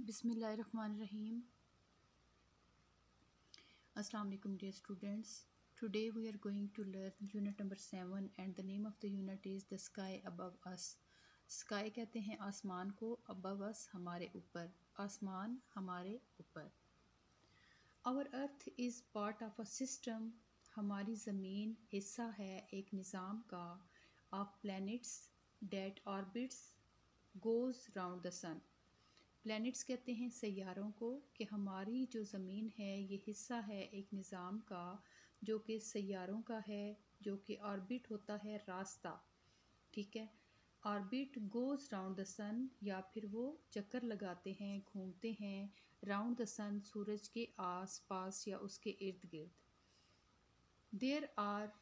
Bismillahirrahmanirrahim. Assalamu alaikum dear students. Today we are going to learn unit number 7 and the name of the unit is the sky above us. Sky कहते हैं आसमान को, above us हमारे ऊपर, आसमान हमारे ऊपर. Our earth is part of a system. हमारी ज़मीन हिस्सा है एक निज़ाम का, of planets that orbits goes round the sun. Planets कहते हैं सैयारों को कि हमारी जो ज़मीन है ये हिस्सा है एक निज़ाम का जो कि सैयारों का है, जो कि ऑर्बिट होता है रास्ता. ठीक है, ऑर्बिट गोज़ राउंड द सन, या फिर वो चक्कर लगाते हैं, घूमते हैं राउंड द सन, सूरज के आस पास या उसके इर्द गिर्द. There are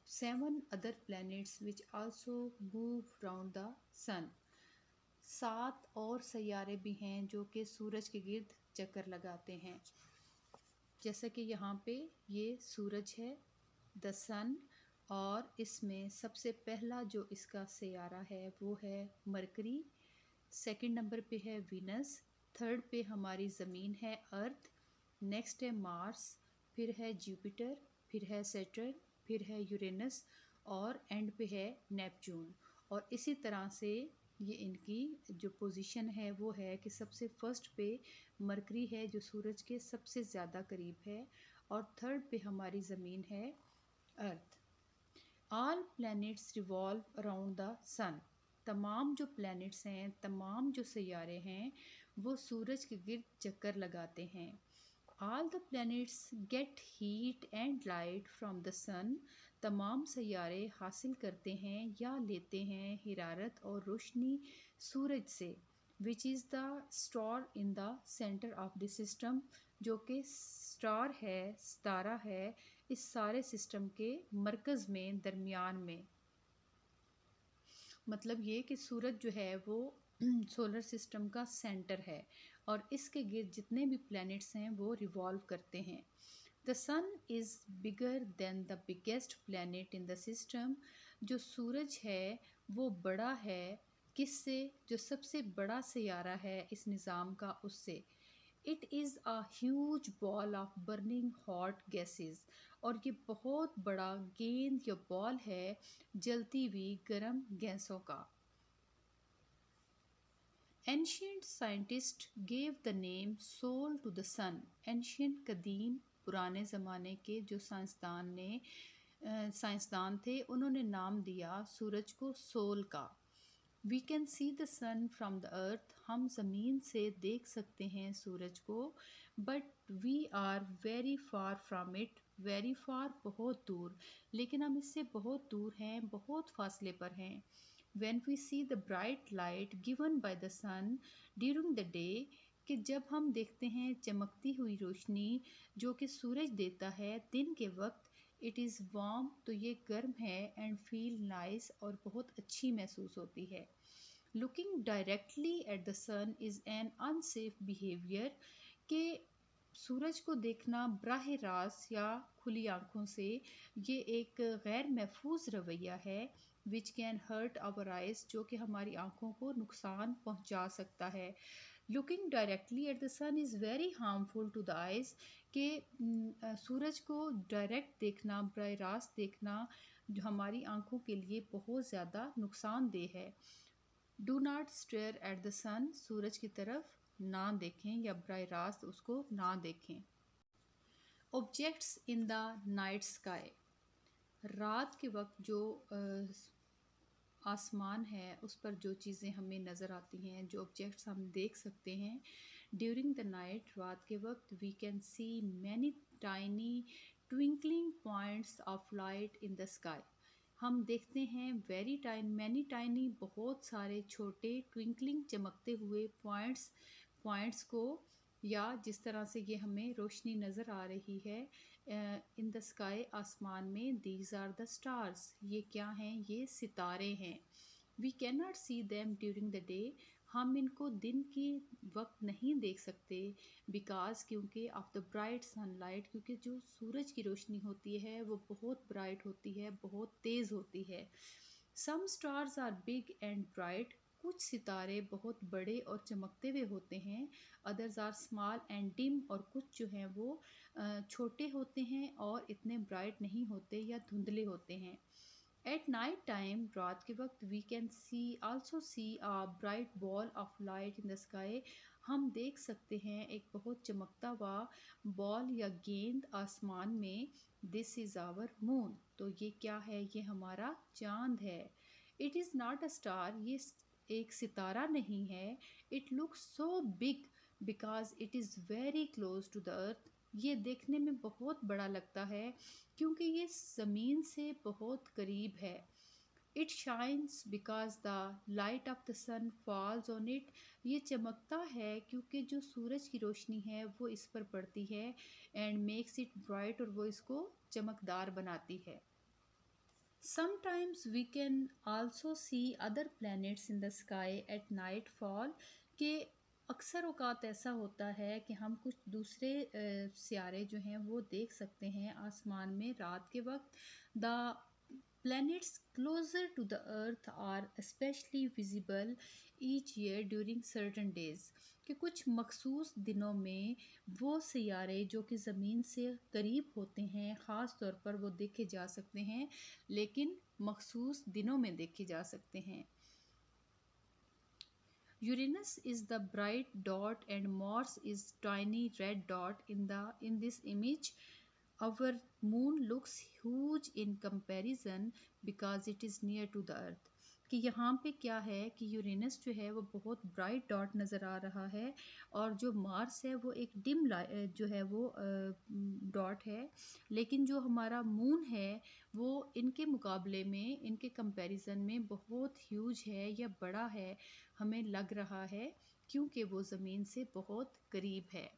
7 other planets which also move round the sun. 7 और सैयारे भी हैं जो कि सूरज के गिर्द चक्कर लगाते हैं. जैसा कि यहाँ पे ये सूरज है, द सन, और इसमें सबसे पहला जो इसका सैयारा है वो है मरकरी, सेकंड नंबर पे है वीनस, थर्ड पे हमारी ज़मीन है अर्थ, नेक्स्ट है मार्स, फिर है जुपिटर, फिर है सैटर्न, फिर है यूरेनस और एंड पे है नेपच्यून. और इसी तरह से ये इनकी जो पोजीशन है वो है कि सबसे फर्स्ट पे मरकरी है जो सूरज के सबसे ज़्यादा करीब है, और थर्ड पे हमारी ज़मीन है earth. All planets revolve around the sun. तमाम जो प्लैनेट्स हैं, तमाम जो सैयारे हैं वो सूरज के गिर्द चक्कर लगाते हैं. All the planets get heat and light from the sun. तमाम सैयारे हासिल करते हैं या लेते हैं हिरारत और रोशनी सूरज से. Which is the star in the centre of the system, जो कि स्टार है, सितारा है इस सारे सिस्टम के मरकज़ में, दरमियान में. मतलब ये कि सूरज जो है वो सोलर सिस्टम का सेंटर है और इसके गिर्द जितने भी प्लैनेट्स हैं वो रिवॉल्व करते हैं. The sun is bigger than the biggest planet in the system. जो सूरज है वो बड़ा है किससे? जो सबसे बड़ा सैयारा है इस निज़ाम का, उससे. It is a huge ball of burning hot gases. और ये बहुत बड़ा गेंद या बॉल है जलती हुई गर्म गैसों का. Ancient scientist gave the name sol to the sun. Ancient कदीम पुराने ज़माने के जो साइंसदान थे उन्होंने नाम दिया सूरज को सोल का. We can see the sun from the earth. हम ज़मीन से देख सकते हैं सूरज को, but we are very far from it. Very far बहुत दूर, लेकिन हम इससे बहुत दूर हैं, बहुत फासले पर हैं. When we see the bright light given by the sun during the day, कि जब हम देखते हैं चमकती हुई रोशनी जो कि सूरज देता है दिन के वक्त, इट इज़ वार्म, तो ये गर्म है, एंड फील नाइस, और बहुत अच्छी महसूस होती है. Looking directly at the sun is an unsafe behaviour. के सूरज को देखना बराह रास्त या खुली आँखों से ये एक गैर महफूज रवैया है. Which can hurt our eyes, जो कि हमारी आँखों को नुकसान पहुँचा सकता है. Looking directly at the sun is very harmful to the eyes. के सूरज को डायरेक्ट देखना, बराह रास्त देखना, जो हमारी आँखों के लिए बहुत ज़्यादा नुकसानदेह है. Do not stare at the sun. सूरज की तरफ ना देखें या बराह रास्त उसको ना देखें. Objects in the night sky. रात के वक्त जो आसमान है उस पर जो चीज़ें हमें नज़र आती हैं, जो ऑब्जेक्ट्स हम देख सकते हैं ड्यूरिंग द नाइट, रात के वक्त, we can see many tiny twinkling points of light in the sky. हम देखते हैं वेरी मैनी टाइनी, बहुत सारे छोटे, ट्विंकलिंग चमकते हुए पॉइंट्स को, या जिस तरह से ये हमें रोशनी नज़र आ रही है इन द स्काई, आसमान में. These are the stars. ये क्या हैं? ये सितारे हैं. We can not see them during the day. हम इनको दिन की वक्त नहीं देख सकते, बिकॉज क्योंकि ऑफ द ब्राइट सनलाइट, क्योंकि जो सूरज की रोशनी होती है वो बहुत ब्राइट होती है, बहुत तेज़ होती है. Some stars are big and bright. कुछ सितारे बहुत बड़े और चमकते हुए होते हैं, others are small and dim, और कुछ जो हैं वो छोटे होते हैं और इतने ब्राइट नहीं होते या धुंधले होते हैं। एट नाइट टाइम, रात के वक्त, we can see a bright ball of light in the sky, हम देख सकते हैं एक बहुत चमकता हुआ बॉल या गेंद आसमान में। दिस इज़ आवर मून, तो ये क्या है, ये हमारा चांद है। It is not a star, ये एक सितारा नहीं है। It looks so big because it is very close to the earth, ये देखने में बहुत बड़ा लगता है क्योंकि ये ज़मीन से बहुत करीब है। It shines because the light of the sun falls on it, ये चमकता है क्योंकि जो सूरज की रोशनी है वो इस पर पड़ती है, एंड मेक्स इट ब्राइट, और वो इसको चमकदार बनाती है। Sometimes we can also see other planets in the sky at nightfall, कि अक्सर औकात ऐसा होता है कि हम कुछ दूसरे सियारे जो हैं वो देख सकते हैं आसमान में रात के वक्त। The planets closer to the earth are especially visible each year during certain days, कि कुछ मखसूस दिनों में वो सियारे जो कि ज़मीन से करीब होते हैं ख़ास तौर पर वो देखे जा सकते हैं, लेकिन मखसूस दिनों में देखे जा सकते हैं। Uranus is the bright dot and Mars is tiny red dot in this image. Our moon looks huge in comparison because it is near to the earth, कि यहाँ पे क्या है कि यूरेनस जो है वो बहुत ब्राइट डॉट नज़र आ रहा है, और जो मार्स है वो एक डिम जो है वो डॉट है, लेकिन जो हमारा मून है वो इनके मुकाबले में, इनके कंपैरिजन में बहुत ह्यूज है या बड़ा है, हमें लग रहा है क्योंकि वो ज़मीन से बहुत करीब है।